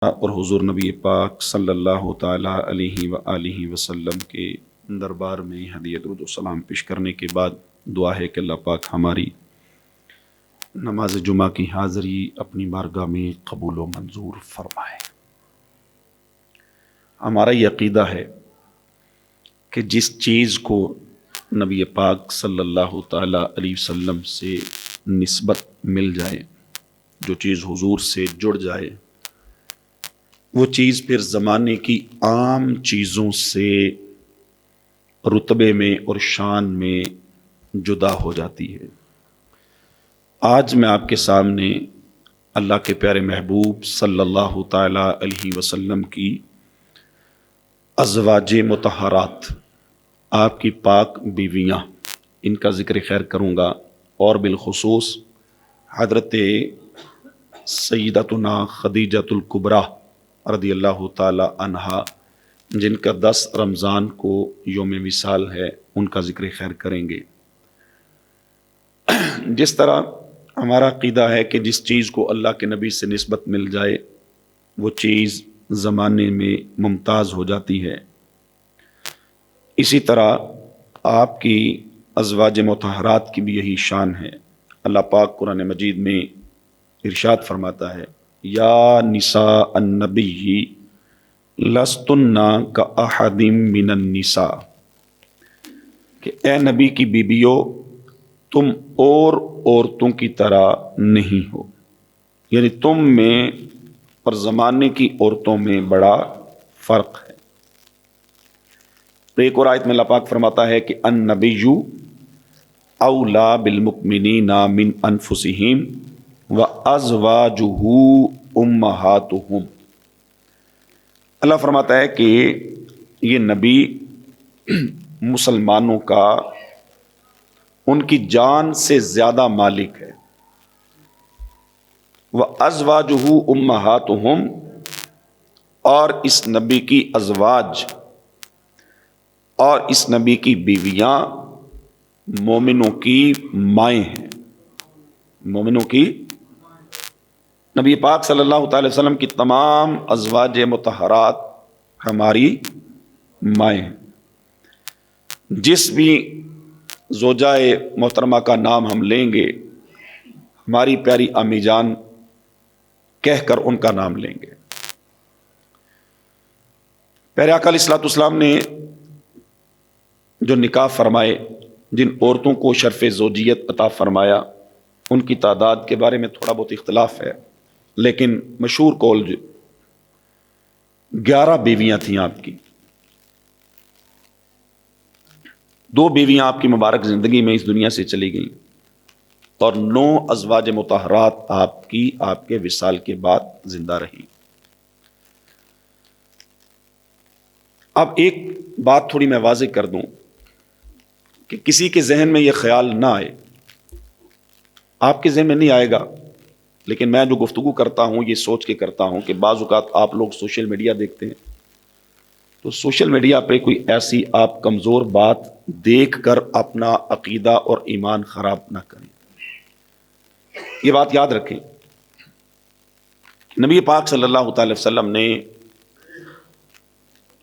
اور حضور نبی پاک صلی اللہ تعالیٰ علیہ وآلہ وسلم کے دربار میں ہدیہ درود و سلام پیش کرنے کے بعد دعا ہے کہ اللہ پاک ہماری نماز جمعہ کی حاضری اپنی بارگاہ میں قبول و منظور فرمائے۔ ہمارا یہ عقیدہ ہے کہ جس چیز کو نبی پاک صلی اللہ تعالیٰ علیہ وسلم سے نسبت مل جائے، جو چیز حضور سے جڑ جائے، وہ چیز پھر زمانے کی عام چیزوں سے رتبے میں اور شان میں جدا ہو جاتی ہے۔ آج میں آپ کے سامنے اللہ کے پیارے محبوب صلی اللہ تعالیٰ علیہ وسلم کی ازواج مطہرات، آپ کی پاک بیویاں، ان کا ذکر خیر کروں گا، اور بالخصوص حضرت سیدتنا خدیجۃ الکبریٰ رضی اللہ تعالی عنہا، جن کا 10 رمضان کو یوم وصال ہے، ان کا ذکر خیر کریں گے۔ جس طرح ہمارا عقیدہ ہے کہ جس چیز کو اللہ کے نبی سے نسبت مل جائے وہ چیز زمانے میں ممتاز ہو جاتی ہے، اسی طرح آپ کی ازواج مطہرات کی بھی یہی شان ہے۔ اللہ پاک قرآن مجید میں ارشاد فرماتا ہے، یا نساء النبی لستن کاحد من النساء، کہ اے نبی کی بیبیوں تم اور عورتوں کی طرح نہیں ہو، یعنی تم میں اور زمانے کی عورتوں میں بڑا فرق ہے۔ تو ایک اور آیت میں اللہ پاک فرماتا ہے کہ النبی اولا بالمؤمنین من انفسہم وازواجہ امہاتہم۔ اللہ فرماتا ہے کہ یہ نبی مسلمانوں کا ان کی جان سے زیادہ مالک ہے۔ وازواجہ امہاتہم، اور اس نبی کی ازواج اور اس نبی کی بیویاں مومنوں کی مائیں ہیں۔ مومنوں کی، نبی پاک صلی اللہ تعالی وسلم کی تمام ازواج مطہرات ہماری مائیں ہیں۔ جس بھی زوجہ محترمہ کا نام ہم لیں گے، ہماری پیاری امی جان کہہ کر ان کا نام لیں گے۔ پیارے آقا علیہ الصلوۃ والسلام نے جو نکاح فرمائے، جن عورتوں کو شرف زوجیت عطا فرمایا، ان کی تعداد کے بارے میں تھوڑا بہت اختلاف ہے، لیکن مشہور قول 11 بیویاں تھیں آپ کی۔ 2 بیویاں آپ کی مبارک زندگی میں اس دنیا سے چلی گئیں، اور 9 ازواج مطہرات آپ کے وصال کے بعد زندہ رہیں۔ اب ایک بات تھوڑی میں واضح کر دوں کہ کسی کے ذہن میں یہ خیال نہ آئے، آپ کے ذہن میں نہیں آئے گا، لیکن میں جو گفتگو کرتا ہوں یہ سوچ کے کرتا ہوں کہ بعض اوقات آپ لوگ سوشل میڈیا دیکھتے ہیں، تو سوشل میڈیا پہ کوئی ایسی آپ کمزور بات دیکھ کر اپنا عقیدہ اور ایمان خراب نہ کریں۔ یہ بات یاد رکھیں، نبی پاک صلی اللہ تعالی وسلم نے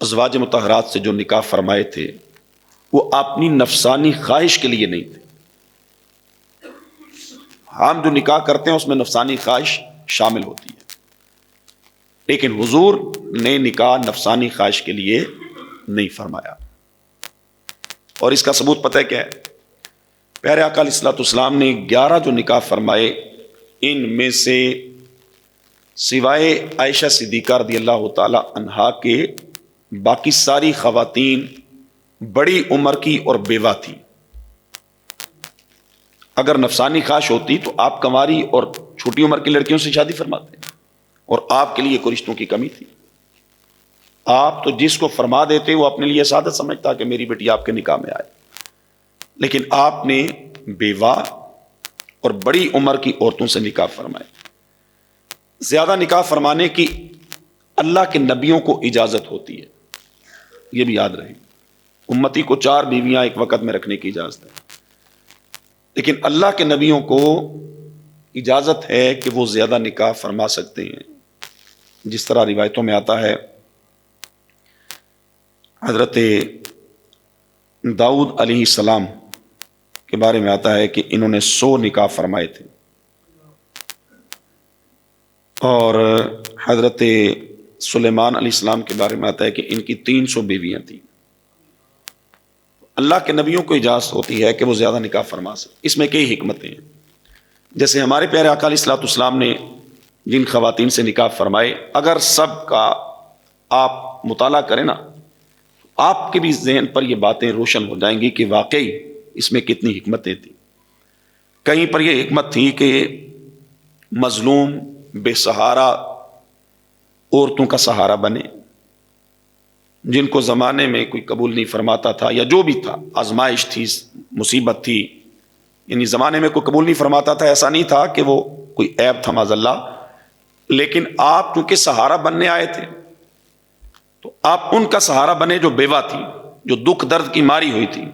ازواج مطہرات سے جو نکاح فرمائے تھے وہ اپنی نفسانی خواہش کے لیے نہیں تھے۔ ہم جو نکاح کرتے ہیں اس میں نفسانی خواہش شامل ہوتی ہے، لیکن حضور نے نکاح نفسانی خواہش کے لیے نہیں فرمایا۔ اور اس کا ثبوت پتہ ہے کیا ہے؟ پیارے آقا علیہ الصلوۃ والسلام نے 11 جو نکاح فرمائے، ان میں سے سوائے عائشہ صدیقہ رضی اللہ تعالی عنہا کے باقی ساری خواتین بڑی عمر کی اور بیوہ تھی۔ اگر نفسانی خواہش ہوتی تو آپ کنواری اور چھوٹی عمر کی لڑکیوں سے شادی فرماتے، اور آپ کے لیے کوئی رشتوں کی کمی تھی؟ آپ تو جس کو فرما دیتے وہ اپنے لیے سعادت سمجھتا کہ میری بیٹی آپ کے نکاح میں آئے، لیکن آپ نے بیوہ اور بڑی عمر کی عورتوں سے نکاح فرمائے۔ زیادہ نکاح فرمانے کی اللہ کے نبیوں کو اجازت ہوتی ہے، یہ بھی یاد رہے۔ امتی کو 4 بیویاں ایک وقت میں رکھنے کی اجازت ہے، لیکن اللہ کے نبیوں کو اجازت ہے کہ وہ زیادہ نکاح فرما سکتے ہیں۔ جس طرح روایتوں میں آتا ہے حضرت داؤد علیہ السلام کے بارے میں آتا ہے کہ انہوں نے 100 نکاح فرمائے تھے، اور حضرت سلیمان علیہ السلام کے بارے میں آتا ہے کہ ان کی 300 بیویاں تھیں۔ اللہ کے نبیوں کو اجازت ہوتی ہے کہ وہ زیادہ نکاح فرما سکتے، اس میں کئی حکمتیں ہیں۔ جیسے ہمارے پیارے آقا علیہ الصلوۃ والسلام نے جن خواتین سے نکاح فرمائے، اگر سب کا آپ مطالعہ کریں نا، آپ کے بھی ذہن پر یہ باتیں روشن ہو جائیں گی کہ واقعی اس میں کتنی حکمتیں تھیں۔ کہیں پر یہ حکمت تھی کہ مظلوم بے سہارا عورتوں کا سہارا بنے، جن کو زمانے میں کوئی قبول نہیں فرماتا تھا، یا جو بھی تھا، آزمائش تھی، مصیبت تھی، یعنی زمانے میں کوئی قبول نہیں فرماتا تھا، ایسا نہیں تھا کہ وہ کوئی عیب تھا معاذ اللہ، لیکن آپ چونکہ سہارا بننے آئے تھے تو آپ ان کا سہارا بنے جو بیوہ تھی، جو دکھ درد کی ماری ہوئی تھی۔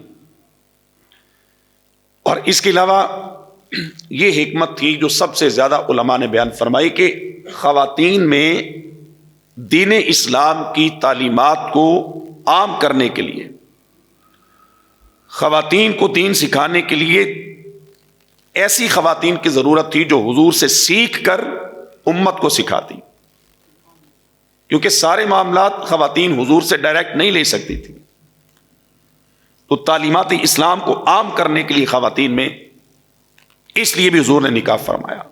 اور اس کے علاوہ یہ حکمت تھی جو سب سے زیادہ علماء نے بیان فرمائی کہ خواتین میں دین اسلام کی تعلیمات کو عام کرنے کے لیے، خواتین کو دین سکھانے کے لیے ایسی خواتین کی ضرورت تھی جو حضور سے سیکھ کر امت کو سکھاتی، کیونکہ سارے معاملات خواتین حضور سے ڈائریکٹ نہیں لے سکتی تھی، تو تعلیمات اسلام کو عام کرنے کے لیے خواتین میں اس لیے بھی حضور نے نکاح فرمایا۔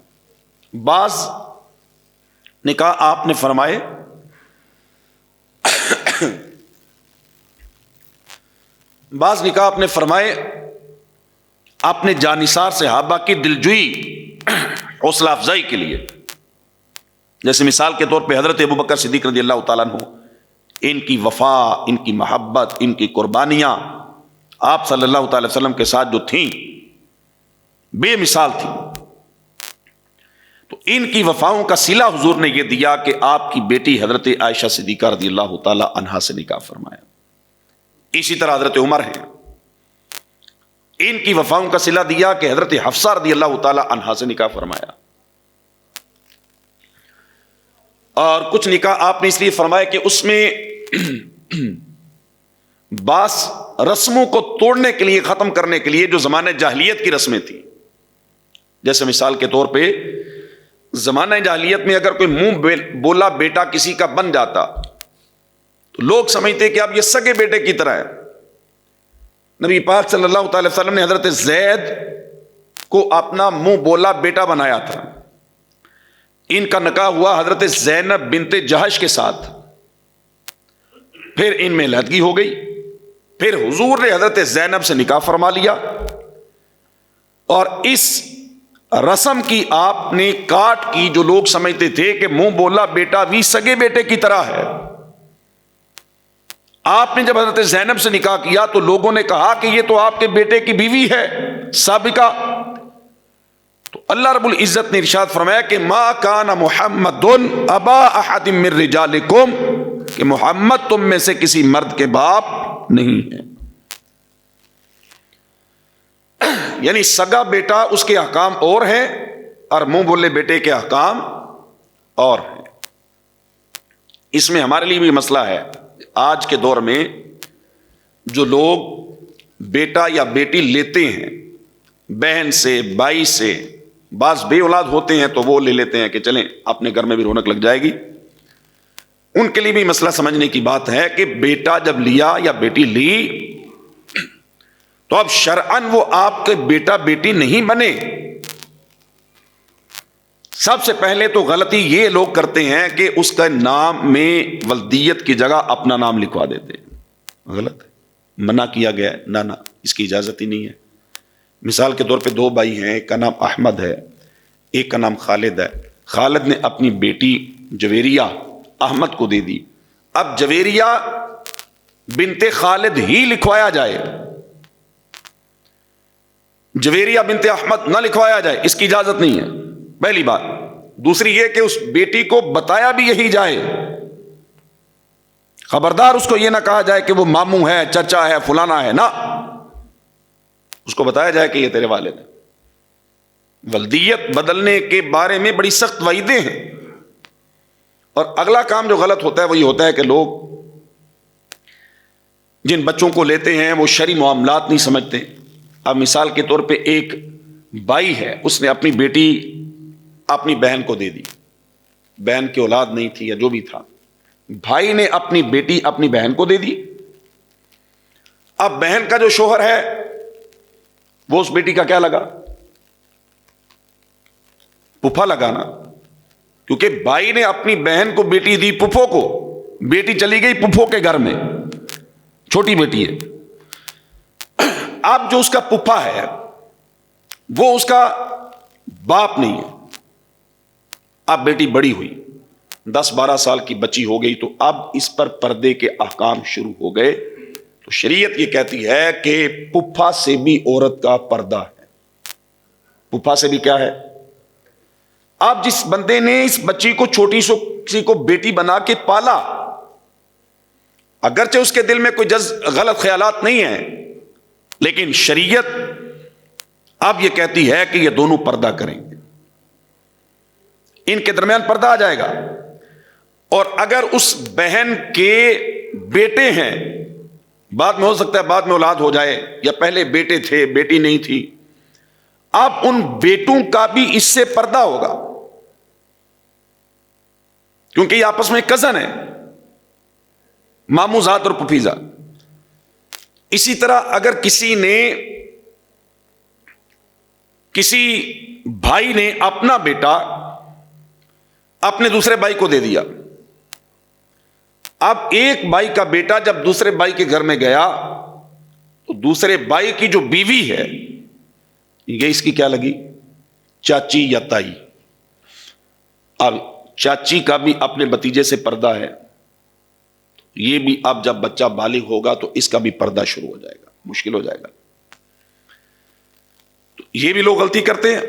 بعض نکاح آپ نے فرمائے بعض نکاح آپ نے فرمائے اپنے جانثار صحابہ کی دلجوئی، حوصلہ افزائی کے لیے، جیسے مثال کے طور پہ حضرت ابوبکر صدیق رضی اللہ تعالیٰ عنہ، ان کی وفا، ان کی محبت، ان کی قربانیاں آپ صلی اللہ تعالی وسلم کے ساتھ جو تھیں بے مثال تھی، تو ان کی وفاؤں کا صلہ حضور نے یہ دیا کہ آپ کی بیٹی حضرت عائشہ صدیقہ رضی اللہ تعالی عنہا سے نکاح فرمایا۔ اسی طرح حضرت عمر ہیں، ان کی وفاؤں کا صلہ دیا کہ حضرت حفصہ رضی اللہ تعالی عنہا سے نکاح فرمایا۔ اور کچھ نکاح آپ نے اس لیے فرمایا کہ اس میں بعض رسموں کو توڑنے کے لیے، ختم کرنے کے لیے جو زمانہ جاہلیت کی رسمیں تھیں، جیسے مثال کے طور پہ زمانہ جاہلیت میں اگر کوئی منہ بولا بیٹا کسی کا بن جاتا تو لوگ سمجھتے کہ اب یہ سگے بیٹے کی طرح ہے۔ نبی پاک صلی اللہ تعالی وسلم نے حضرت زید کو اپنا منہ بولا بیٹا بنایا تھا۔ ان کا نکاح ہوا حضرت زینب بنت جہش کے ساتھ، پھر ان میں علیحدگی ہو گئی، پھر حضور نے حضرت زینب سے نکاح فرما لیا، اور اس رسم کی آپ نے کاٹ کی جو لوگ سمجھتے تھے کہ منہ بولا بیٹا بھی سگے بیٹے کی طرح ہے۔ آپ نے جب حضرت زینب سے نکاح کیا تو لوگوں نے کہا کہ یہ تو آپ کے بیٹے کی بیوی ہے سابقہ، تو اللہ رب العزت نے ارشاد فرمایا کہ ما کان محمد ابا احد من رجالکم، کہ محمد تم میں سے کسی مرد کے باپ نہیں ہے۔ یعنی سگا بیٹا اس کے احکام اور ہیں اور منہ بولے بیٹے کے احکام اور ہیں۔ اس میں ہمارے لیے بھی مسئلہ ہے، آج کے دور میں جو لوگ بیٹا یا بیٹی لیتے ہیں بہن سے، بھائی سے، بعض بے اولاد ہوتے ہیں تو وہ لے لیتے ہیں کہ چلیں اپنے گھر میں بھی رونق لگ جائے گی، ان کے لیے بھی مسئلہ سمجھنے کی بات ہے کہ بیٹا جب لیا یا بیٹی لی تو اب شرعاً وہ آپ کے بیٹا بیٹی نہیں بنے۔ سب سے پہلے تو غلطی یہ لوگ کرتے ہیں کہ اس کا نام میں ولدیت کی جگہ اپنا نام لکھوا دیتے ہیں، غلط ہے، منع کیا گیا ہے، نہ اس کی اجازت ہی نہیں ہے۔ مثال کے طور پہ 2 بھائی ہیں، ایک کا نام احمد ہے، ایک کا نام خالد ہے۔ خالد نے اپنی بیٹی جویریہ احمد کو دے دی، اب جویریہ بنت خالد ہی لکھوایا جائے، جویریہ بنت احمد نہ لکھوایا جائے، اس کی اجازت نہیں ہے، پہلی بات۔ دوسری یہ کہ اس بیٹی کو بتایا بھی یہی جائے، خبردار اس کو یہ نہ کہا جائے کہ وہ ماموں ہے، چچا ہے، فلانا ہے، نہ، اس کو بتایا جائے کہ یہ تیرے والد ہیں۔ ولدیت بدلنے کے بارے میں بڑی سخت وعیدیں ہیں، اور اگلا کام جو غلط ہوتا ہے وہ یہ ہوتا ہے کہ لوگ جن بچوں کو لیتے ہیں وہ شرعی معاملات نہیں سمجھتے. اب مثال کے طور پہ ایک بھائی ہے, اس نے اپنی بیٹی اپنی بہن کو دے دی, بہن کی اولاد نہیں تھی یا جو بھی تھا, بھائی نے اپنی بیٹی اپنی بہن کو دے دی. اب بہن کا جو شوہر ہے وہ اس بیٹی کا کیا لگا؟ پھپھا لگانا, کیونکہ بھائی نے اپنی بہن کو بیٹی دی پھپھو کو, بیٹی چلی گئی پھپھو کے گھر میں, چھوٹی بیٹی ہے. اب جو اس کا پھپھا ہے وہ اس کا باپ نہیں ہے. اب بیٹی بڑی ہوئی, 10-12 سال کی بچی ہو گئی, تو اب اس پر پردے کے احکام شروع ہو گئے. تو شریعت یہ کہتی ہے کہ پھپھا سے بھی عورت کا پردہ ہے. پھپھا سے بھی کیا ہے؟ اب جس بندے نے اس بچی کو چھوٹی سی کو بیٹی بنا کے پالا, اگرچہ اس کے دل میں کوئی غلط خیالات نہیں ہیں, لیکن شریعت اب یہ کہتی ہے کہ یہ دونوں پردہ کریں گے, ان کے درمیان پردہ آ جائے گا. اور اگر اس بہن کے بیٹے ہیں, بعد میں ہو سکتا ہے بعد میں اولاد ہو جائے, یا پہلے بیٹے تھے بیٹی نہیں تھی, اب ان بیٹوں کا بھی اس سے پردہ ہوگا, کیونکہ یہ آپس میں کزن ہے, ماموں زاد اور پھوپھی زاد. اسی طرح اگر کسی بھائی نے اپنا بیٹا اپنے دوسرے بھائی کو دے دیا, اب ایک بھائی کا بیٹا جب دوسرے بھائی کے گھر میں گیا تو دوسرے بھائی کی جو بیوی ہے یہ اس کی کیا لگی؟ چاچی یا تائی. اب چاچی کا بھی اپنے بھتیجے سے پردہ ہے, یہ بھی اب جب بچہ بالغ ہوگا تو اس کا بھی پردہ شروع ہو جائے گا, مشکل ہو جائے گا. تو یہ بھی لوگ غلطی کرتے ہیں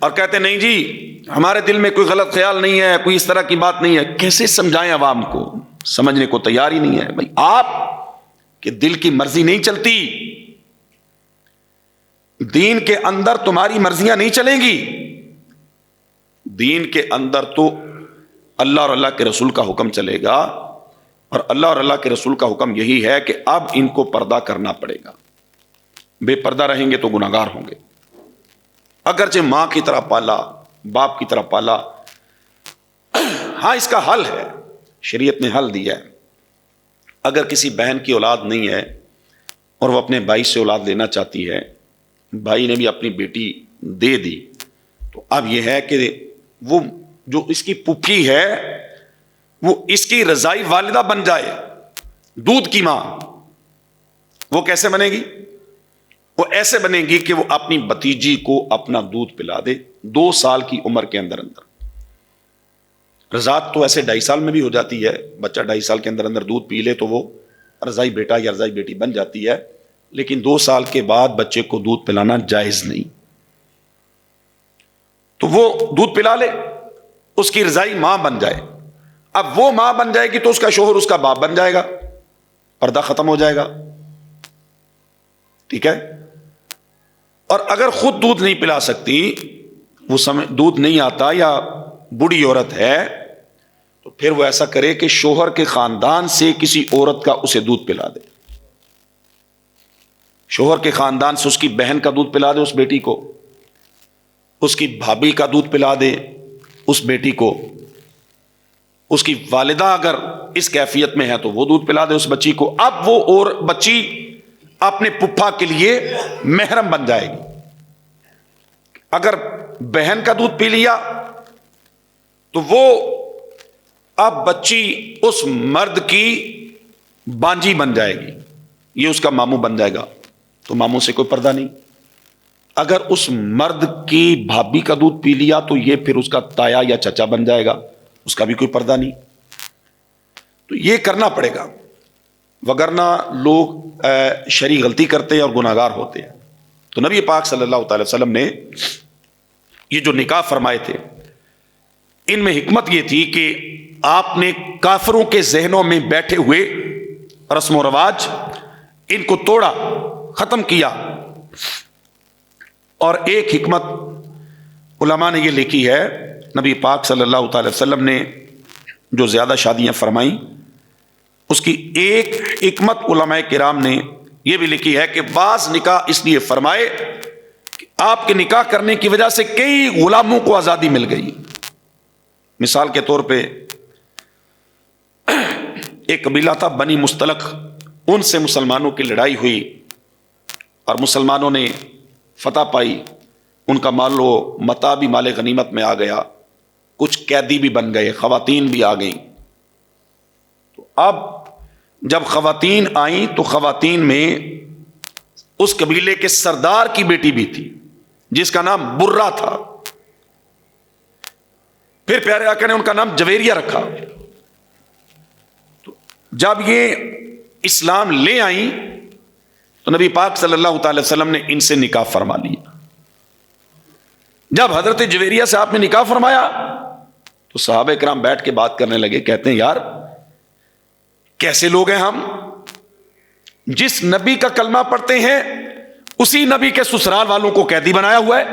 اور کہتے ہیں نہیں جی ہمارے دل میں کوئی غلط خیال نہیں ہے, کوئی اس طرح کی بات نہیں ہے. کیسے سمجھائیں عوام کو؟ سمجھنے کو تیار ہی نہیں ہے. بھائی آپ کے دل کی مرضی نہیں چلتی, دین کے اندر تمہاری مرضیاں نہیں چلیں گی. دین کے اندر تو اللہ اور اللہ کے رسول کا حکم چلے گا, اور اللہ اور اللہ کے رسول کا حکم یہی ہے کہ اب ان کو پردہ کرنا پڑے گا. بے پردہ رہیں گے تو گناہگار ہوں گے. اگرچہ ماں کی طرح پالا, باپ کی طرح پالا. ہاں اس کا حل ہے, شریعت نے حل دیا ہے. اگر کسی بہن کی اولاد نہیں ہے اور وہ اپنے بھائی سے اولاد لینا چاہتی ہے, بھائی نے بھی اپنی بیٹی دے دی, تو اب یہ ہے کہ وہ جو اس کی پھوپھی ہے وہ اس کی رضائی والدہ بن جائے, دودھ کی ماں. وہ کیسے بنے گی؟ وہ ایسے بنے گی کہ وہ اپنی بھتیجی کو اپنا دودھ پلا دے 2 سال کی عمر کے اندر. رضاعت تو ایسے 2.5 سال میں بھی ہو جاتی ہے, بچہ 2.5 سال کے اندر دودھ پی لے تو وہ رضائی بیٹا یا رضائی بیٹی بن جاتی ہے. لیکن 2 سال کے بعد بچے کو دودھ پلانا جائز نہیں. تو وہ دودھ پلا لے, اس کی رضائی ماں بن جائے. اب وہ ماں بن جائے گی تو اس کا شوہر اس کا باپ بن جائے گا, پردہ ختم ہو جائے گا. ٹھیک ہے. اور اگر خود دودھ نہیں پلا سکتی, وہ دودھ نہیں آتا یا بوڑھی عورت ہے, تو پھر وہ ایسا کرے کہ شوہر کے خاندان سے کسی عورت کا اسے دودھ پلا دے. شوہر کے خاندان سے اس کی بہن کا دودھ پلا دے اس بیٹی کو, اس کی بھابھی کا دودھ پلا دے اس بیٹی کو, اس کی والدہ اگر اس کیفیت میں ہے تو وہ دودھ پلا دے اس بچی کو. اب وہ اور بچی اپنے پھپھا کے لیے محرم بن جائے گی. اگر بہن کا دودھ پی لیا تو وہ اب بچی اس مرد کی بانجی بن جائے گی, یہ اس کا ماموں بن جائے گا, تو ماموں سے کوئی پردہ نہیں. اگر اس مرد کی بھابھی کا دودھ پی لیا تو یہ پھر اس کا تایا یا چچا بن جائے گا, اس کا بھی کوئی پردہ نہیں. تو یہ کرنا پڑے گا, وگرنہ لوگ شرعی غلطی کرتے ہیں اور گناہگار ہوتے ہیں. تو نبی پاک صلی اللہ تعالی وسلم نے یہ جو نکاح فرمائے تھے, ان میں حکمت یہ تھی کہ آپ نے کافروں کے ذہنوں میں بیٹھے ہوئے رسم و رواج ان کو توڑا, ختم کیا. اور ایک حکمت علماء نے یہ لکھی ہے, نبی پاک صلی اللہ تعالی وسلم نے جو زیادہ شادیاں فرمائیں، اس کی ایک حکمت علماء کرام نے یہ بھی لکھی ہے کہ بعض نکاح اس لیے فرمائے کہ آپ کے نکاح کرنے کی وجہ سے کئی غلاموں کو آزادی مل گئی. مثال کے طور پہ ایک قبیلہ تھا بنی مستلق، ان سے مسلمانوں کی لڑائی ہوئی اور مسلمانوں نے فتح پائی، ان کا مال و متاع بھی مال غنیمت میں آ گیا، کچھ قیدی بھی بن گئے، خواتین بھی آ گئیں. تو اب جب خواتین آئیں تو خواتین میں اس قبیلے کے سردار کی بیٹی بھی تھی جس کا نام برہ تھا. پھر پیارے آقا نے ان کا نام جویریہ رکھا. تو جب یہ اسلام لے آئیں تو نبی پاک صلی اللہ تعالی وسلم نے ان سے نکاح فرما لیا. جب حضرت جویریہ سے آپ نے نکاح فرمایا تو صحابہ کرام بیٹھ کے بات کرنے لگے، کہتے ہیں یار کیسے لوگ ہیں ہم، جس نبی کا کلمہ پڑھتے ہیں اسی نبی کے سسرال والوں کو قیدی بنایا ہوا ہے،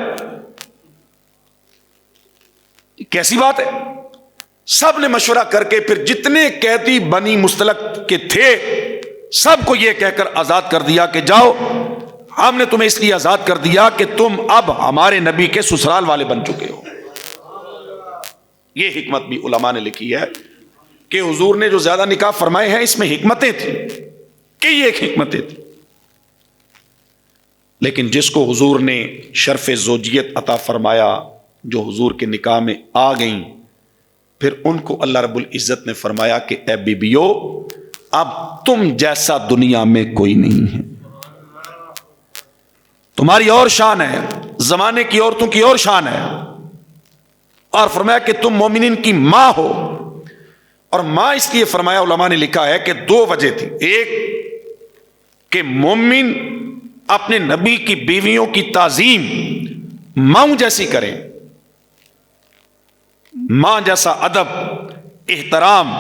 کیسی بات ہے. سب نے مشورہ کر کے پھر جتنے قیدی بنی مستلق کے تھے سب کو یہ کہہ کر آزاد کر دیا کہ جاؤ، ہم نے تمہیں اس لیے آزاد کر دیا کہ تم اب ہمارے نبی کے سسرال والے بن چکے ہو. یہ حکمت بھی علماء نے لکھی ہے کہ حضور نے جو زیادہ نکاح فرمائے ہیں اس میں حکمتیں تھیں، کئی ایک حکمتیں تھیں. لیکن جس کو حضور نے شرف زوجیت عطا فرمایا، جو حضور کے نکاح میں آ گئیں، پھر ان کو اللہ رب العزت نے فرمایا کہ اے بیبیو اب تم جیسا دنیا میں کوئی نہیں ہے، تمہاری اور شان ہے، زمانے کی عورتوں کی اور شان ہے. اور فرمایا کہ تم مومنین کی ماں ہو. اور ماں اس لیے فرمایا، علماء نے لکھا ہے کہ دو وجہ تھی. ایک کہ مومن اپنے نبی کی بیویوں کی تعظیم ماں جیسی کریں، ماں جیسا ادب، احترام،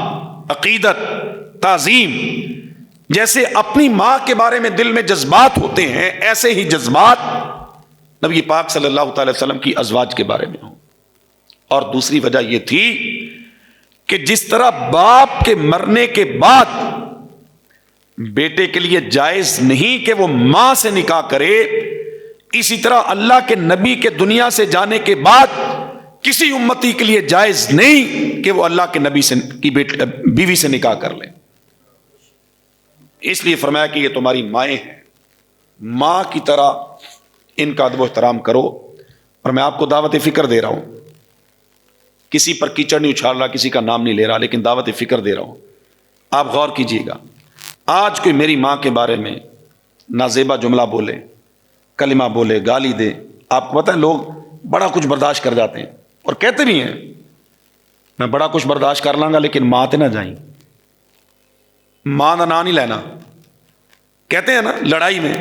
عقیدت، تعظیم، جیسے اپنی ماں کے بارے میں دل میں جذبات ہوتے ہیں ایسے ہی جذبات نبی پاک صلی اللہ تعالی وسلم کی ازواج کے بارے میں ہوں. اور دوسری وجہ یہ تھی کہ جس طرح باپ کے مرنے کے بعد بیٹے کے لیے جائز نہیں کہ وہ ماں سے نکاح کرے، اسی طرح اللہ کے نبی کے دنیا سے جانے کے بعد کسی امتی کے لیے جائز نہیں کہ وہ اللہ کے نبی سے کی بیوی سے نکاح کر لے. اس لیے فرمایا کہ یہ تمہاری مائیں ہیں، ماں کی طرح ان کا ادب و احترام کرو. اور میں آپ کو دعوت فکر دے رہا ہوں، کسی پر کیچڑ نہیں اچھال رہا، کسی کا نام نہیں لے رہا، لیکن دعوت فکر دے رہا ہوں. آپ غور کیجئے گا، آج کوئی میری ماں کے بارے میں نازیبا جملہ بولے، کلمہ بولے، گالی دے، آپ کو پتہ ہے لوگ بڑا کچھ برداشت کر جاتے ہیں اور کہتے بھی ہیں میں بڑا کچھ برداشت کر لاں گا لیکن ماں تے نہ جائیں، ماں کا نام نہیں لینا، کہتے ہیں نا لڑائی میں.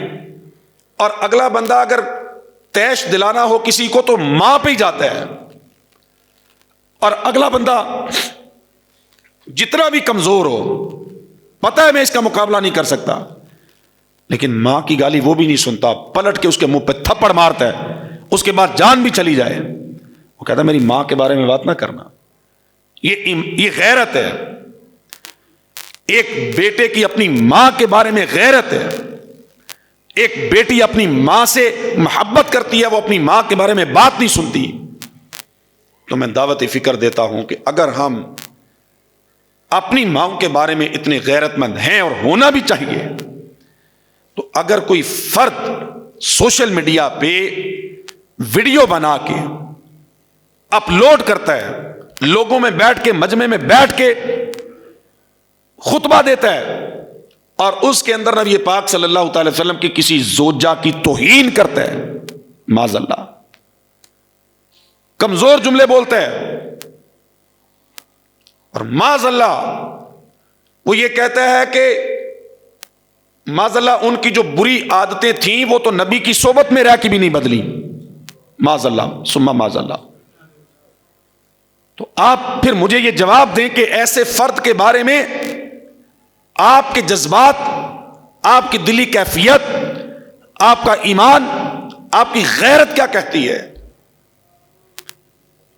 اور اگلا بندہ اگر تیش دلانا ہو کسی کو تو ماں پہ ہی جاتا ہے، اور اگلا بندہ جتنا بھی کمزور ہو، پتہ ہے میں اس کا مقابلہ نہیں کر سکتا، لیکن ماں کی گالی وہ بھی نہیں سنتا، پلٹ کے اس کے منہ پہ تھپڑ مارتا ہے، اس کے بعد جان بھی چلی جائے. وہ کہتا ہے میری ماں کے بارے میں بات نہ کرنا. یہ غیرت ہے. ایک بیٹے کی اپنی ماں کے بارے میں غیرت ہے. ایک بیٹی اپنی ماں سے محبت کرتی ہے، وہ اپنی ماں کے بارے میں بات نہیں سنتی. تو میں دعوت فکر دیتا ہوں کہ اگر ہم اپنی ماں کے بارے میں اتنے غیرت مند ہیں اور ہونا بھی چاہیے، تو اگر کوئی فرد سوشل میڈیا پہ ویڈیو بنا کے اپلوڈ کرتا ہے، لوگوں میں بیٹھ کے مجمع میں بیٹھ کے خطبہ دیتا ہے اور اس کے اندر نبی پاک صلی اللہ تعالی وسلم کی کسی زوجہ کی توہین کرتا ہے، معاذ اللہ، کمزور جملے بولتا ہے، اور معاذ اللہ وہ یہ کہتا ہے کہ معاذ اللہ ان کی جو بری عادتیں تھیں وہ تو نبی کی صحبت میں رہ کے بھی نہیں بدلی، معاذ اللہ ثم معاذ اللہ. تو آپ پھر مجھے یہ جواب دیں کہ ایسے فرد کے بارے میں آپ کے جذبات، آپ کی دلی کیفیت، آپ کا ایمان، آپ کی غیرت کیا کہتی ہے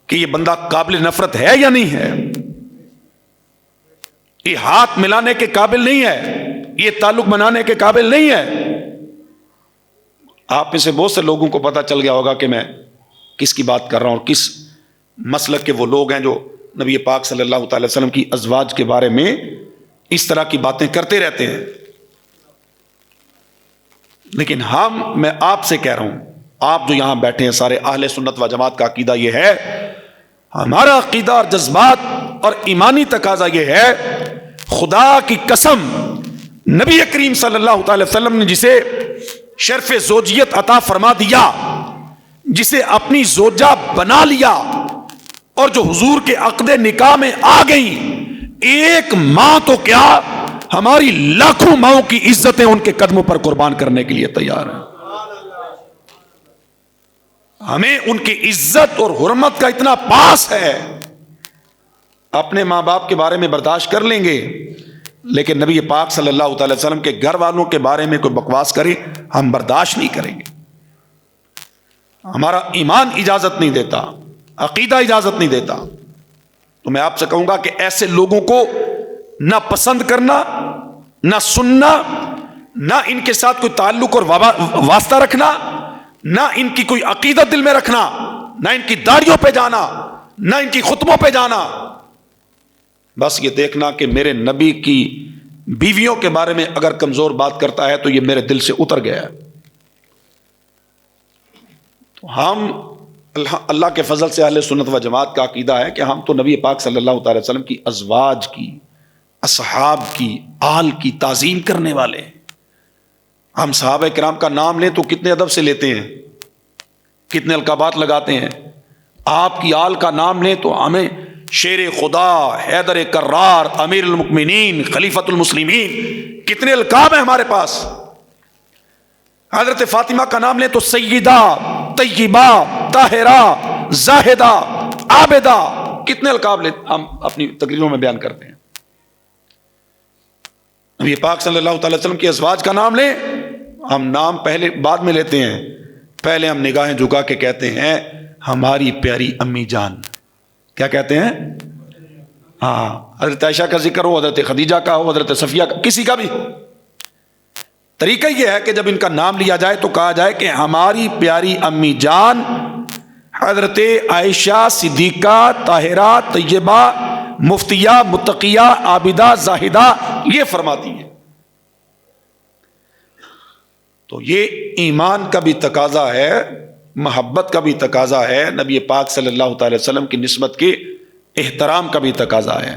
کہ یہ بندہ قابل نفرت ہے یا نہیں ہے؟ یہ ہاتھ ملانے کے قابل نہیں ہے، یہ تعلق بنانے کے قابل نہیں ہے۔ آپ میں سے بہت سے لوگوں کو پتہ چل گیا ہوگا کہ میں کس کی بات کر رہا ہوں، اور کس مسلک کے وہ لوگ ہیں جو نبی پاک صلی اللہ تعالی وسلم کی ازواج کے بارے میں اس طرح کی باتیں کرتے رہتے ہیں۔ لیکن میں آپ سے کہہ رہا ہوں، آپ جو یہاں بیٹھے ہیں سارے اہل سنت و جماعت کا عقیدہ یہ ہے، ہمارا عقیدہ اور جذبات اور ایمانی تقاضا یہ ہے، خدا کی قسم نبی کریم صلی اللہ تعالی وسلم نے جسے شرف زوجیت عطا فرما دیا، جسے اپنی زوجہ بنا لیا، اور جو حضور کے عقد نکاح میں آ گئی، ایک ماں تو کیا ہماری لاکھوں ماؤں کی عزتیں ان کے قدموں پر قربان کرنے کے لیے تیار ہیں۔ ہمیں ان کی عزت اور حرمت کا اتنا پاس ہے، اپنے ماں باپ کے بارے میں برداشت کر لیں گے، لیکن نبی پاک صلی اللہ تعالی وسلم کے گھر والوں کے بارے میں کوئی بکواس کرے ہم برداشت نہیں کریں گے۔ ہمارا ایمان اجازت نہیں دیتا، عقیدہ اجازت نہیں دیتا۔ تو میں آپ سے کہوں گا کہ ایسے لوگوں کو نہ پسند کرنا، نہ سننا، نہ ان کے ساتھ کوئی تعلق اور واسطہ رکھنا، نہ ان کی کوئی عقیدت دل میں رکھنا، نہ ان کی داڑھیوں پہ جانا، نہ ان کی خطبوں پہ جانا۔ بس یہ دیکھنا کہ میرے نبی کی بیویوں کے بارے میں اگر کمزور بات کرتا ہے تو یہ میرے دل سے اتر گیا ہے۔ تو ہم اللہ کے فضل سے اہل سنت و جماعت کا عقیدہ ہے کہ ہم تو نبی پاک صلی اللہ تعالی وسلم کی ازواج کی، اصحاب کی، آل کی تعظیم کرنے والے ہیں۔ ہم صحابہ کرام کا نام لیں تو کتنے ادب سے لیتے ہیں، کتنے القابات لگاتے ہیں۔ آپ کی آل کا نام لیں تو ہمیں شیر خدا، حیدر کرار، امیر المؤمنین، خلیفۃ المسلمین، کتنے القاب ہیں ہمارے پاس۔ حضرت فاطمہ کا نام لیں تو سیدہ، طیبہ، طاہرہ، زاہدہ، عابدہ، کتنے القاب ہم اپنی تقریروں میں بیان کرتے ہیں۔ نبی پاک صلی اللہ تعالی وسلم کی ازواج کا نام لیں، ہم نام پہلے بعد میں لیتے ہیں، پہلے ہم نگاہیں جھکا کے کہتے ہیں ہماری پیاری امی جان۔ کیا کہتے ہیں؟ ہاں، حضرت عائشہ کا ذکر ہو، حضرت خدیجہ کا ہو، حضرت صفیہ کا، کسی کا بھی ہو، طریقہ یہ ہے کہ جب ان کا نام لیا جائے تو کہا جائے کہ ہماری پیاری امی جان حضرت عائشہ صدیقہ، طاہرہ، طیبہ، مفتیہ، متقیہ، عابدہ، زاہدہ یہ فرماتی ہیں۔ تو یہ ایمان کا بھی تقاضا ہے، محبت کا بھی تقاضا ہے، نبی پاک صلی اللہ تعالی وسلم کی نسبت کے احترام کا بھی تقاضا ہے۔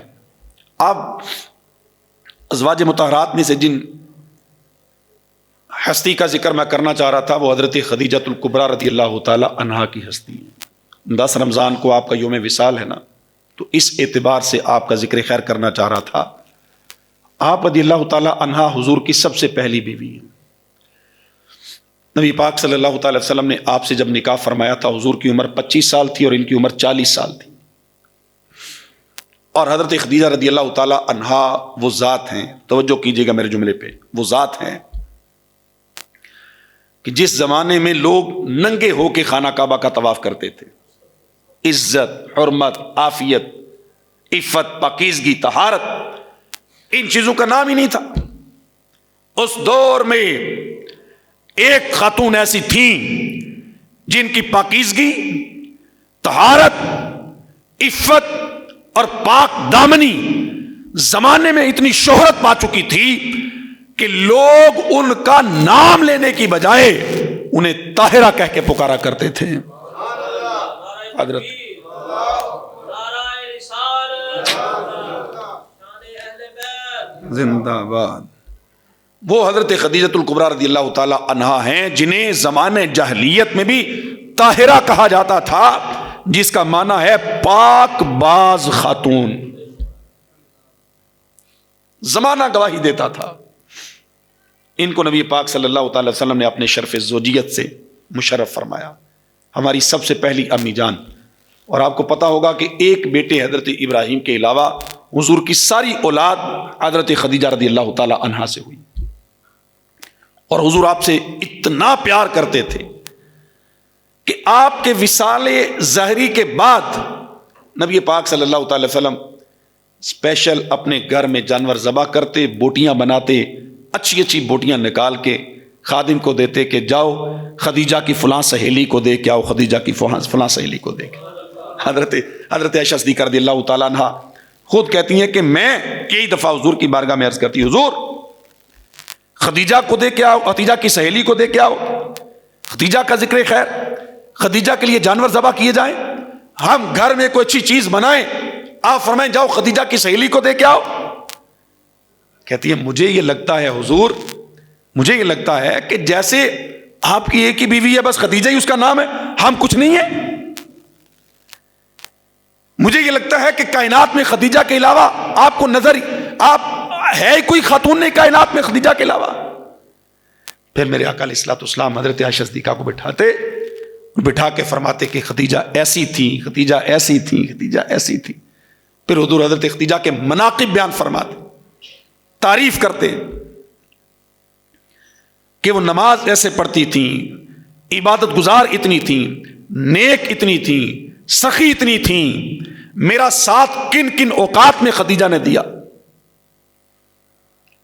اب ازواج مطہرات میں سے جن ہستی کا ذکر میں کرنا چاہ رہا تھا وہ حضرت خدیجۃ الکبریٰ رضی اللہ تعالی عنہا کی ہستی ہے۔ 10 رمضان کو آپ کا یوم وصال ہے نا، تو اس اعتبار سے آپ کا ذکر خیر کرنا چاہ رہا تھا۔ آپ رضی اللہ تعالی عنہا حضور کی سب سے پہلی بیوی ہیں۔ نبی پاک صلی اللہ تعالی وسلم نے آپ سے جب نکاح فرمایا تھا حضور کی عمر 25 سال تھی اور ان کی عمر 40 سال تھی، اور حضرت خدیجہ رضی اللہ تعالی عنہا وہ ذات ہیں، توجہ کیجئے گا میرے جملے پہ، وہ ذات ہیں کہ جس زمانے میں لوگ ننگے ہو کے خانہ کعبہ کا طواف کرتے تھے، عزت، حرمت، عافیت، عفت، پاکیزگی، طہارت، ان چیزوں کا نام ہی نہیں تھا۔ اس دور میں ایک خاتون ایسی تھیں جن کی پاکیزگی، طہارت، عفت اور پاک دامنی زمانے میں اتنی شہرت پا چکی تھی کہ لوگ ان کا نام لینے کی بجائے انہیں طاہرہ کہہ کے پکارا کرتے تھے۔ حضرت زندہ باد۔ وہ حضرت خدیجۃ الکبریٰ رضی اللہ تعالی عنہا ہیں جنہیں زمانے جاہلیت میں بھی طاہرہ کہا جاتا تھا، جس کا معنی ہے پاک باز خاتون۔ زمانہ گواہی دیتا تھا۔ ان کو نبی پاک صلی اللہ تعالی وسلم نے اپنے شرف زوجیت سے مشرف فرمایا، ہماری سب سے پہلی امی جان۔ اور آپ کو پتا ہوگا کہ ایک بیٹے حضرت ابراہیم کے علاوہ حضور کی ساری اولاد حضرت خدیجہ رضی اللہ تعالی عنہا سے ہوئی، اور حضور آپ سے اتنا پیار کرتے تھے کہ آپ کے وصال ظاہری کے بعد نبی پاک صلی اللہ تعالی وسلم اسپیشل اپنے گھر میں جانور ذبح کرتے، بوٹیاں بناتے، اچھی اچھی بوٹیاں نکال کے خادم کو دیتے کہ جاؤ خدیجہ کی فلاں سہیلی کو دے کے آؤ، خدیجہ کی فلاں سہیلی کو دے کے۔ حضرت عائشہ صدیقہ رضی اللہ تعالیٰ عنہ خود کہتی ہیں کہ میں کئی دفعہ حضور کی بارگاہ میں عرض کرتی، حضور خدیجہ کو دے کے آؤ، خدیجہ کی سہیلی کو دے کے آؤ، خدیجہ کا ذکر خیر، خدیجہ کے لیے جانور ذبح کیے جائیں، ہم گھر میں کوئی اچھی چیز بنائیں، آپ فرمائیں جاؤ خدیجہ کی سہیلی کو دے کے آؤ۔ کہتی ہے مجھے یہ لگتا ہے حضور، مجھے یہ لگتا ہے کہ جیسے آپ کی ایک ہی بیوی ہے، بس خدیجہ ہی اس کا نام ہے، ہم کچھ نہیں ہیں۔ مجھے یہ لگتا ہے کہ کائنات میں خدیجہ کے علاوہ آپ کو نظر آپ ہے کوئی خاتون نہیں کائنات میں خدیجہ کے علاوہ۔ پھر میرے آقا علیہ الصلوۃ والسلام حضرت عائشہ صدیقہ کو بٹھا کے فرماتے کہ خدیجہ ایسی تھی، خدیجہ ایسی تھی، خدیجہ ایسی تھی۔ پھر حضور حضرت خدیجہ کے مناقب بیان فرماتے، تعریف کرتے کہ وہ نماز ایسے پڑھتی تھیں، عبادت گزار اتنی تھیں، نیک اتنی تھیں، سخی اتنی تھیں، میرا ساتھ کن کن اوقات میں خدیجہ نے دیا۔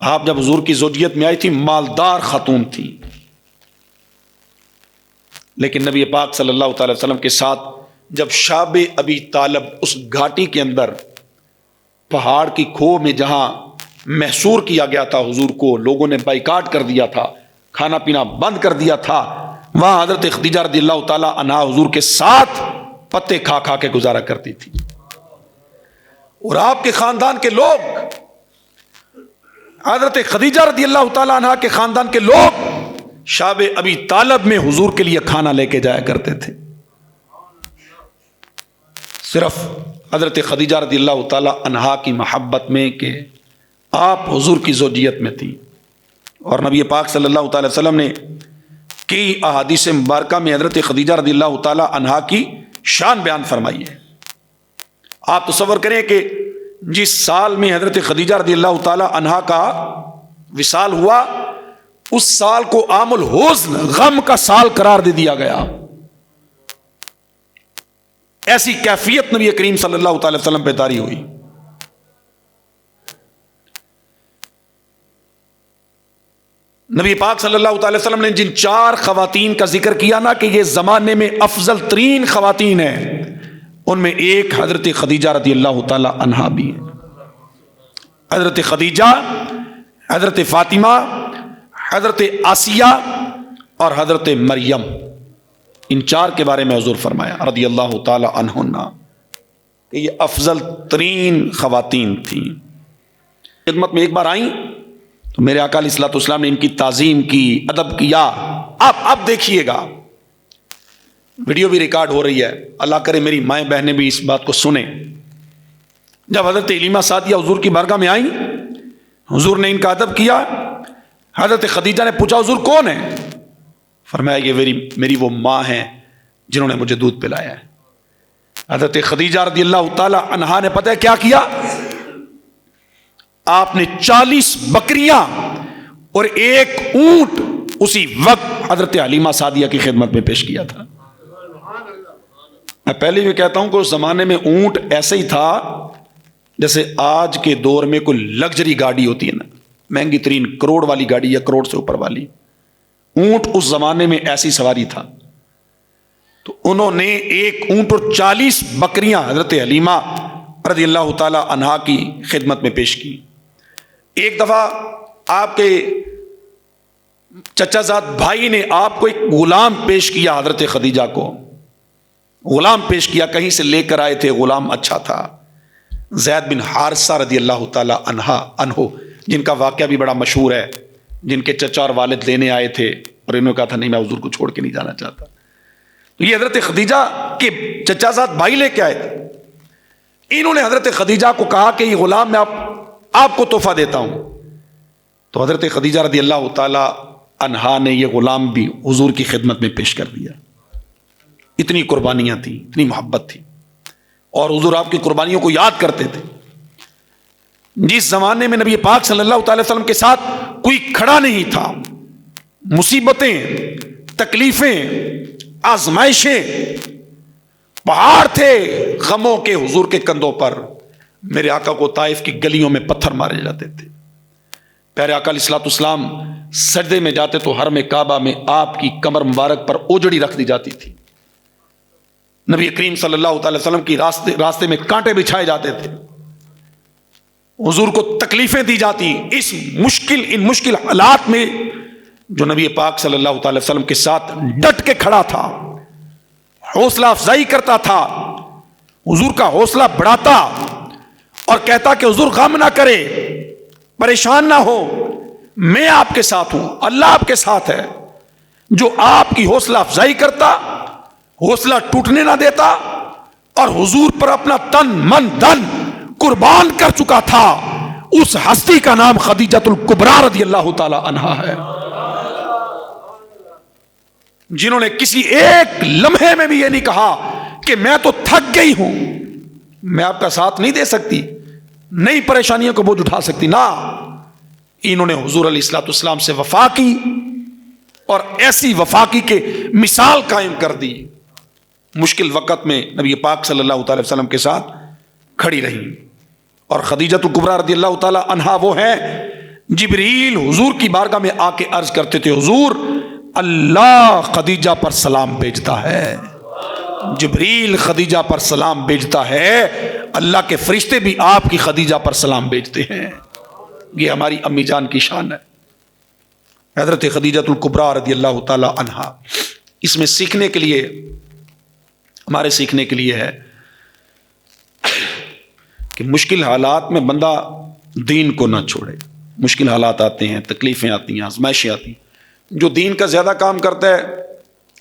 آپ جب حضور کی زوجیت میں آئی تھی مالدار خاتون تھی، لیکن نبی پاک صلی اللہ تعالی وسلم کے ساتھ جب شاب ابی طالب اس گھاٹی کے اندر پہاڑ کی کھو میں جہاں محصور کیا گیا تھا، حضور کو لوگوں نے بائیکاٹ کر دیا تھا، کھانا پینا بند کر دیا تھا، وہاں حضرت خدیجہ رضی اللہ تعالی عنہا حضور کے ساتھ پتے کھا کھا کے گزارا کرتی تھی۔ اور آپ کے خاندان کے لوگ، حضرت خدیجہ رضی اللہ تعالی عنہا کے خاندان کے لوگ شاب ابی طالب میں حضور کے لیے کھانا لے کے جایا کرتے تھے، صرف حضرت خدیجہ رضی اللہ تعالی عنہا کی محبت میں کہ آپ حضور کی زوجیت میں تھی۔ اور نبی پاک صلی اللہ تعالی وسلم نے کئی احادیث مبارکہ میں حضرت خدیجہ رضی اللہ تعالی عنہا کی شان بیان فرمائی ہے۔ آپ تصور کریں کہ جس سال میں حضرت خدیجہ رضی اللہ تعالی عنہا کا وصال ہوا، اس سال کو عام الحزن، غم کا سال قرار دے دیا گیا۔ ایسی کیفیت نبی کریم صلی اللہ تعالی وسلم پہ طاری ہوئی۔ نبی پاک صلی اللہ تعالی وسلم نے جن 4 خواتین کا ذکر کیا نا کہ یہ زمانے میں افضل ترین خواتین ہیں، ان میں ایک حضرت خدیجہ رضی اللہ تعالی عنہا بھی ہے۔ حضرت خدیجہ، حضرت فاطمہ، حضرت آسیہ اور حضرت مریم، ان 4 کے بارے میں حضور فرمایا رضی اللہ تعالی عنہن کہ یہ افضل ترین خواتین تھیں۔ خدمت میں ایک بار آئیں تو میرے آقا علیہ الصلوۃ والسلام نے ان کی تعظیم کی، ادب کیا۔ آپ دیکھیے گا، ویڈیو بھی ریکارڈ ہو رہی ہے، اللہ کرے میری مائیں بہنیں بھی اس بات کو سنیں۔ جب حضرت علیمہ سعدیہ حضور کی بارگاہ میں آئیں، حضور نے ان کا ادب کیا۔ حضرت خدیجہ نے پوچھا حضور کون ہے؟ فرمایا یہ میری وہ ماں ہیں جنہوں نے مجھے دودھ پلایا ہے۔ حضرت خدیجہ رضی اللہ تعالی عنہا نے پتہ ہے کیا کیا؟ آپ نے 40 بکریاں اور 1 اونٹ اسی وقت حضرت حلیمہ سعدیہ کی خدمت میں پیش کیا تھا۔ میں پہلے بھی کہتا ہوں کہ اس زمانے میں اونٹ ایسے ہی تھا جیسے آج کے دور میں کوئی لگژری گاڑی ہوتی ہے نا، مہنگی ترین کروڑ والی گاڑی یا کروڑ سے اوپر والی، اونٹ اس زمانے میں ایسی سواری تھا۔ تو انہوں نے 1 اونٹ اور 40 بکریاں حضرت حلیمہ رضی اللہ تعالی عنہا کی خدمت میں پیش کی۔ ایک دفعہ آپ کے چچا زاد بھائی نے آپ کو ایک غلام پیش کیا، حضرت خدیجہ کو غلام پیش کیا، کہیں سے لے کر آئے تھے، غلام اچھا تھا، زید بن حارثہ رضی اللہ تعالی عنہ، جن کا واقعہ بھی بڑا مشہور ہے، جن کے چچا اور والد لینے آئے تھے اور انہوں نے کہا تھا نہیں میں حضور کو چھوڑ کے نہیں جانا چاہتا، تو یہ حضرت خدیجہ کے چچا زاد بھائی لے کے آئے تھے۔ انہوں نے حضرت خدیجہ کو کہا کہ یہ غلام میں آپ کو تحفہ دیتا ہوں، تو حضرت خدیجہ رضی اللہ تعالی عنہا نے یہ غلام بھی حضور کی خدمت میں پیش کر دیا۔ اتنی قربانیاں تھیں، اتنی محبت تھی، اور حضور آپ کی قربانیوں کو یاد کرتے تھے۔ جس زمانے میں نبی پاک صلی اللہ تعالی وسلم کے ساتھ کوئی کھڑا نہیں تھا، مصیبتیں، تکلیفیں، آزمائشیں، پہاڑ تھے غموں کے حضور کے کندھوں پر، میرے آقا کو طائف کی گلیوں میں پتھر مارے جاتے تھے. پیارے آقا علیہ الصلوۃ والسلام سجدے میں جاتے تو حرم کعبہ میں آپ کی کمر مبارک پر اوجڑی رکھ دی جاتی تھی. نبی کریم صلی اللہ تعالی وسلم کی راستے میں کانٹے بچھائے جاتے تھے. حضور کو تکلیفیں دی جاتی. ان مشکل حالات میں جو نبی پاک صلی اللہ تعالی وسلم کے ساتھ ڈٹ کے کھڑا تھا، حوصلہ افزائی کرتا تھا، حضور کا حوصلہ بڑھاتا اور کہتا کہ حضور غم نہ کرے، پریشان نہ ہو، میں آپ کے ساتھ ہوں، اللہ آپ کے ساتھ ہے. جو آپ کی حوصلہ افزائی کرتا، حوصلہ ٹوٹنے نہ دیتا، اور حضور پر اپنا تن من دھن قربان کر چکا تھا، اس ہستی کا نام خدیجۃ الکبریٰ رضی اللہ تعالی عنہا ہے، جنہوں نے کسی ایک لمحے میں بھی یہ نہیں کہا کہ میں تو تھک گئی ہوں، میں آپ کا ساتھ نہیں دے سکتی، نئی پریشانیوں کو بوجھ اٹھا سکتی. نہ، انہوں نے حضور علیہ الصلوۃ والسلام سے وفا کی اور ایسی وفا کی کہ مثال قائم کر دی. مشکل وقت میں نبی پاک صلی اللہ تعالی وسلم کے ساتھ کھڑی رہی. اور خدیجۃ الکبریٰ رضی اللہ تعالی عنہا وہ ہیں، جبریل حضور کی بارگاہ میں آ کے عرض کرتے تھے، حضور اللہ خدیجہ پر سلام بھیجتا ہے، جبریل خدیجہ پر سلام بھیجتا ہے، اللہ کے فرشتے بھی آپ کی خدیجہ پر سلام بھیجتے ہیں. یہ ہماری امی جان کی شان ہے، حضرت خدیجۃ الکبریٰ رضی اللہ تعالی عنہا. اس میں سیکھنے کے لیے، ہمارے سیکھنے کے لیے ہے کہ مشکل حالات میں بندہ دین کو نہ چھوڑے. مشکل حالات آتے ہیں، تکلیفیں آتی ہیں، آزمائشیں آتی ہیں. جو دین کا زیادہ کام کرتا ہے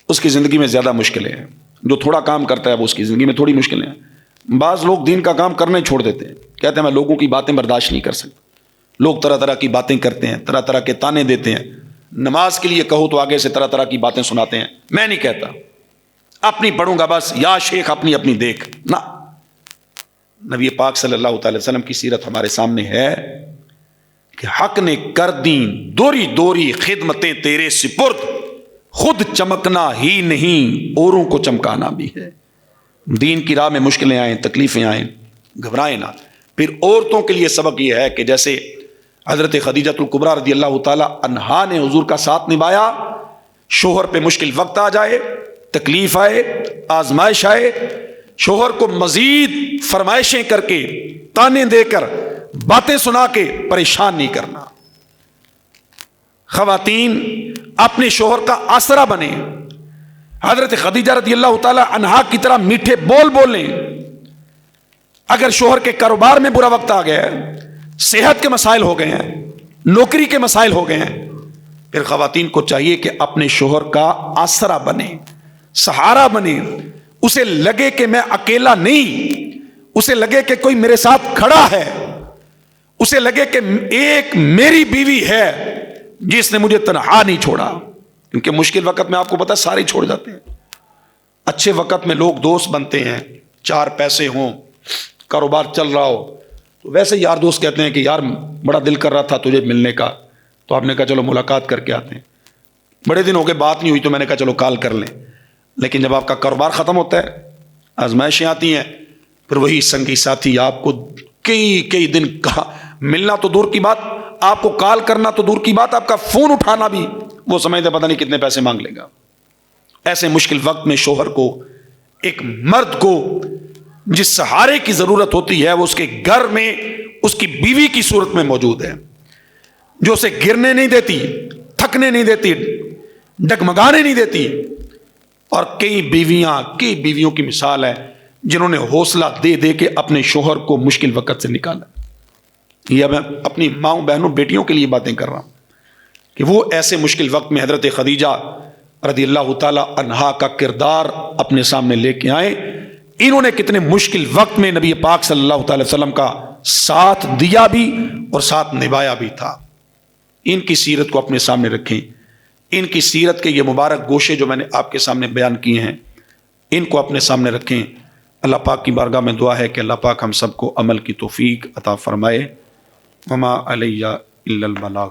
اس کی زندگی میں زیادہ مشکلیں ہیں، جو تھوڑا کام کرتا ہے وہ اس کی زندگی میں تھوڑی مشکلیں ہیں. بعض لوگ دین کا کام کرنے چھوڑ دیتے ہیں، کہتے ہیں میں لوگوں کی باتیں برداشت نہیں کر سکتا. لوگ طرح طرح کی باتیں کرتے ہیں، طرح طرح کے تانے دیتے ہیں. نماز کے لیے کہو تو آگے سے طرح طرح کی باتیں سناتے ہیں. میں نہیں کہتا، اپنی پڑھوں گا بس، یا شیخ اپنی دیکھ. نہ، نبی پاک صلی اللہ تعالی وسلم کی سیرت ہمارے سامنے ہے کہ حق نے کر دیں دوری دوری خدمتیں تیرے سپرد، خود چمکنا ہی نہیں اوروں کو چمکانا بھی ہے. دین کی راہ میں مشکلیں آئیں، تکلیفیں آئیں، گھبرائیں نہ. پھر عورتوں کے لیے سبق یہ ہے کہ جیسے حضرت خدیجۃ الکبریٰ رضی اللہ تعالی عنہا نے حضور کا ساتھ نبھایا، شوہر پہ مشکل وقت آ جائے، تکلیف آئے، آزمائش آئے، شوہر کو مزید فرمائشیں کر کے، تانے دے کر، باتیں سنا کے پریشان نہیں کرنا. خواتین اپنے شوہر کا آسرا بنے، حضرت خدیجہ رضی اللہ تعالی عنہا کی طرح میٹھے بول بولیں. اگر شوہر کے کاروبار میں برا وقت آ گیا ہے، صحت کے مسائل ہو گئے ہیں، نوکری کے مسائل ہو گئے ہیں، پھر خواتین کو چاہیے کہ اپنے شوہر کا آسرا بنے، سہارا بنے. اسے لگے کہ میں اکیلا نہیں، اسے لگے کہ کوئی میرے ساتھ کھڑا ہے، اسے لگے کہ ایک میری بیوی ہے جس نے مجھے تنہا نہیں چھوڑا. کیونکہ مشکل وقت میں آپ کو پتا سارے چھوڑ جاتے ہیں. اچھے وقت میں لوگ دوست بنتے ہیں، چار پیسے ہوں، کاروبار چل رہا ہو، تو ویسے یار دوست کہتے ہیں کہ یار بڑا دل کر رہا تھا تجھے ملنے کا، تو آپ نے کہا چلو ملاقات کر کے آتے ہیں. بڑے دن ہو گئے بات نہیں ہوئی تو میں نے کہا چلو کال کر لیں. لیکن جب آپ کا کاروبار ختم ہوتا ہے، آزمائشیں آتی ہیں، پھر وہی سنگی ساتھی آپ کو کئی دن کہا ملنا تو دور کی بات، آپ کو کال کرنا تو دور کی بات، آپ کا فون اٹھانا بھی وہ سمجھتے پتہ نہیں کتنے پیسے مانگ لے گا. ایسے مشکل وقت میں شوہر کو، ایک مرد کو جس سہارے کی ضرورت ہوتی ہے وہ اس کے گھر میں اس کی بیوی کی صورت میں موجود ہے، جو اسے گرنے نہیں دیتی، تھکنے نہیں دیتی، ڈگمگانے نہیں دیتی. اور کئی بیویوں کی مثال ہے جنہوں نے حوصلہ دے دے کے اپنے شوہر کو مشکل وقت سے نکالا. یہ میں اپنی ماؤں بہنوں بیٹیوں کے لیے باتیں کر رہا ہوں کہ وہ ایسے مشکل وقت میں حضرت خدیجہ رضی اللہ تعالی عنہا کا کردار اپنے سامنے لے کے آئے. انہوں نے کتنے مشکل وقت میں نبی پاک صلی اللہ تعالی وسلم کا ساتھ دیا بھی اور ساتھ نبھایا بھی تھا. ان کی سیرت کو اپنے سامنے رکھیں. ان کی سیرت کے یہ مبارک گوشے جو میں نے آپ کے سامنے بیان کیے ہیں، ان کو اپنے سامنے رکھیں. اللہ پاک کی بارگاہ میں دعا ہے کہ اللہ پاک ہم سب کو عمل کی توفیق عطا فرمائے. وما علیہ الا البلاغ.